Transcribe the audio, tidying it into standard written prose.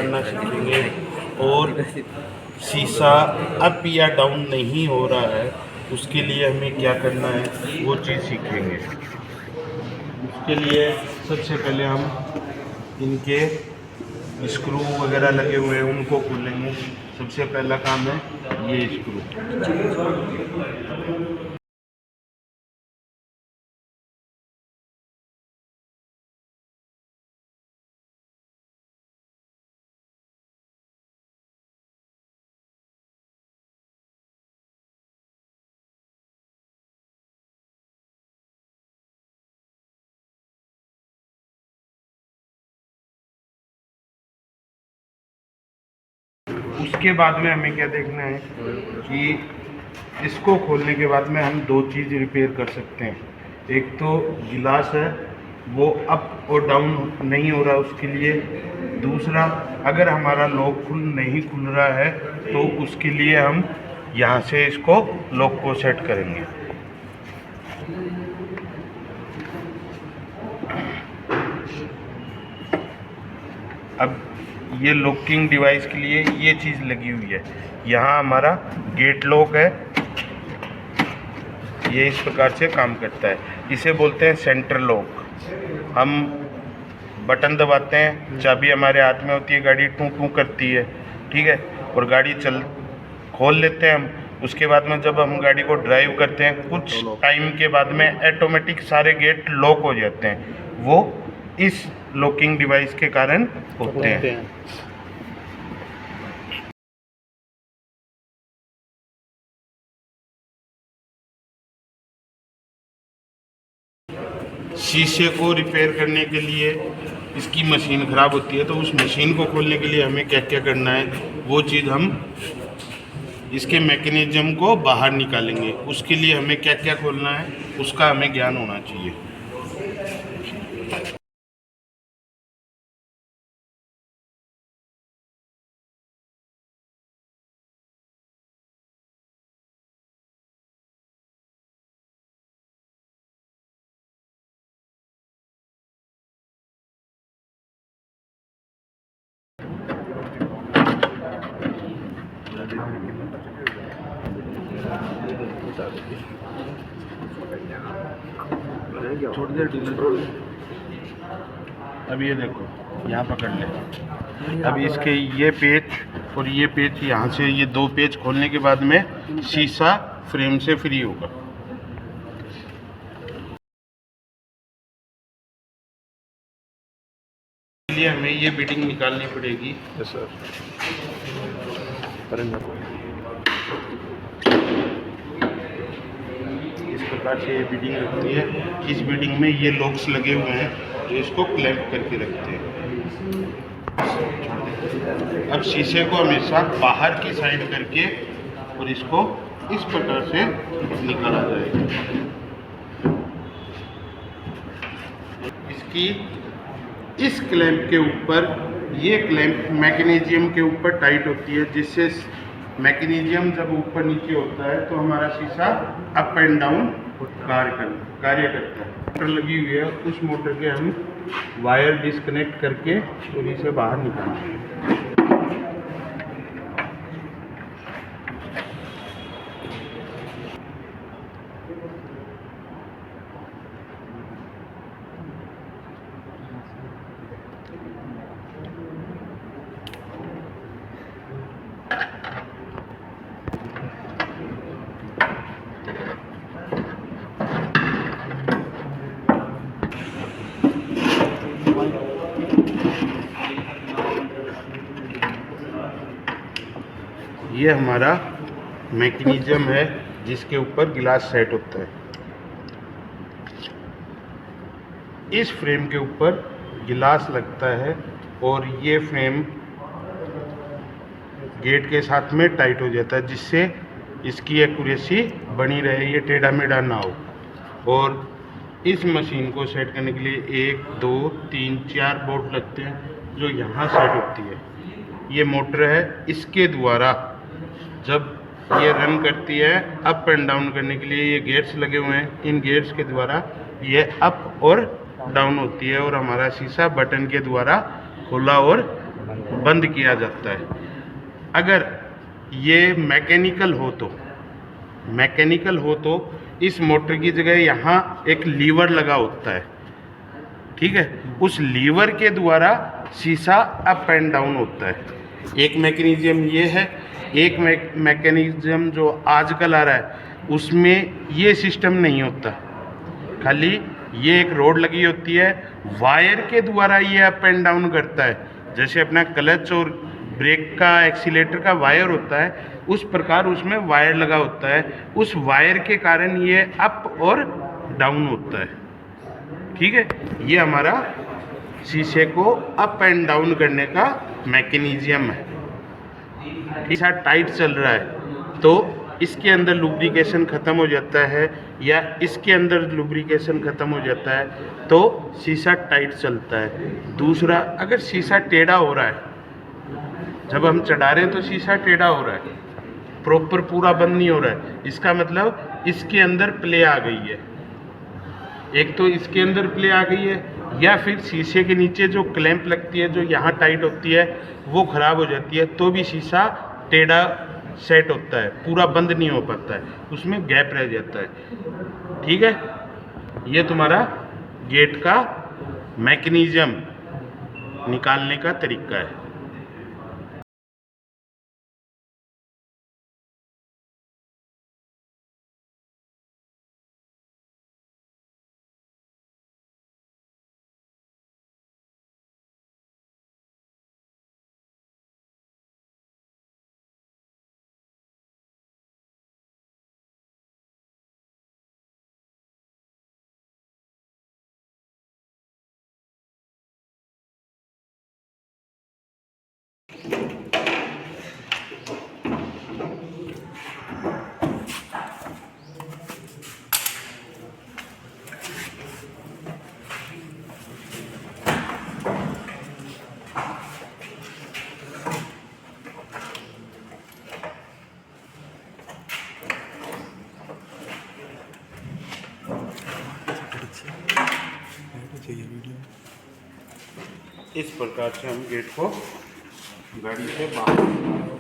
करना सीखेंगे और शीशा अप या डाउन नहीं हो रहा है उसके लिए हमें क्या करना है वो चीज़ सीखेंगे। उसके लिए सबसे पहले हम इनके स्क्रू वगैरह लगे हुए हैं उनको खोलेंगे। सबसे पहला काम है ये स्क्रू। उसके बाद में हमें क्या देखना है कि इसको खोलने के बाद में हम दो चीज़ रिपेयर कर सकते हैं। एक तो गिलास है वो अप और डाउन नहीं हो रहा उसके लिए। दूसरा, अगर हमारा लॉक नहीं खुल रहा है तो उसके लिए हम यहाँ से इसको लॉक को सेट करेंगे। अब ये लॉकिंग डिवाइस के लिए ये चीज़ लगी हुई है। यहाँ हमारा गेट लॉक है, ये इस प्रकार से काम करता है। इसे बोलते हैं सेंटर लॉक। हम बटन दबाते हैं, चाबी हमारे हाथ में होती है, गाड़ी टू टू करती है, ठीक है, और गाड़ी खोल लेते हैं हम। उसके बाद में जब हम गाड़ी को ड्राइव करते हैं कुछ टाइम के बाद में ऑटोमेटिक सारे गेट लॉक हो जाते हैं। वो इस लॉकिंग डिवाइस के कारण होते हैं। शीशे को रिपेयर करने के लिए इसकी मशीन ख़राब होती है, तो उस मशीन को खोलने के लिए हमें क्या क्या करना है वो चीज़ हम इसके मैकेनिज्म को बाहर निकालेंगे। उसके लिए हमें क्या क्या खोलना है उसका हमें ज्ञान होना चाहिए। छोड़ दे डीलर। अब ये देखो यहाँ पकड़ ले। अब इसके ये पेच और ये पेच यहाँ से ये दो पेच खोलने के बाद में शीशा फ्रेम से फ्री होगा। इसलिए हमें ये बीडिंग निकालनी पड़ेगी। Yes sir. इस प्रकार से ये बीडिंग लगती है। इस बीडिंग में ये लॉक्स लगे हुए हैं जो इसको क्लैंप करके रखते हैं। अब शीशे को हमेशा बाहर की साइड करके और इसको इस प्रकार से निकाला जाएगा। इसकी इस क्लैंप के ऊपर ये क्लैंप मैकेनिज्म के ऊपर टाइट होती है, जिससे मैकेनिज्म जब ऊपर नीचे होता है तो हमारा शीशा अप एंड डाउन कार्य करता है। मोटर लगी हुई है, उस मोटर के हम वायर डिस्कनेक्ट करके और इसे बाहर निकालेंगे। ये हमारा मैकेनिज्म है जिसके ऊपर गिलास सेट होता है। इस फ्रेम के ऊपर गिलास लगता है और ये फ्रेम गेट के साथ में टाइट हो जाता है, जिससे इसकी एक्यूरेसी बनी रहे, ये टेढ़ा मेढ़ा ना हो। और इस मशीन को सेट करने के लिए 1 2 3 4 बोल्ट लगते हैं जो यहाँ सेट होती है। ये मोटर है, इसके द्वारा जब ये रन करती है अप एंड डाउन करने के लिए ये गेट्स लगे हुए हैं। इन गेट्स के द्वारा ये अप और डाउन होती है और हमारा शीशा बटन के द्वारा खुला और बंद किया जाता है। अगर ये मैकेनिकल हो तो इस मोटर की जगह यहाँ एक लीवर लगा होता है, ठीक है। उस लीवर के द्वारा शीशा अप एंड डाउन होता है। एक मैकेनिज्म ये है। एक मैकेनिज्म जो आजकल आ रहा है उसमें ये सिस्टम नहीं होता, खाली ये एक रोड लगी होती है, वायर के द्वारा ये अप एंड डाउन करता है। जैसे अपना क्लच और ब्रेक का एक्सीलेटर का वायर होता है, उस प्रकार उसमें वायर लगा होता है। उस वायर के कारण ये अप और डाउन होता है, ठीक है। ये हमारा शीशे को अप एंड डाउन करने का मैकेनिज्म है। शीशा टाइट चल रहा है तो इसके अंदर लुब्रिकेशन ख़त्म हो जाता है या इसके अंदर लुब्रिकेशन ख़त्म हो जाता है तो शीशा टाइट चलता है। दूसरा, अगर शीशा टेढ़ा हो रहा है, जब हम चढ़ा रहे हैं तो शीशा टेढ़ा हो रहा है, प्रॉपर पूरा बंद नहीं हो रहा है, इसका मतलब इसके अंदर प्ले आ गई है। एक तो इसके अंदर प्ले आ गई है, या फिर शीशे के नीचे जो क्लैंप लगती है जो यहाँ टाइट होती है वो ख़राब हो जाती है, तो भी शीशा टेढ़ा सेट होता है, पूरा बंद नहीं हो पाता है, उसमें गैप रह जाता है, ठीक है। ये तुम्हारा गेट का मैकेनिज्म निकालने का तरीका है। इस प्रकार से हम गेट को गाड़ी से बाहर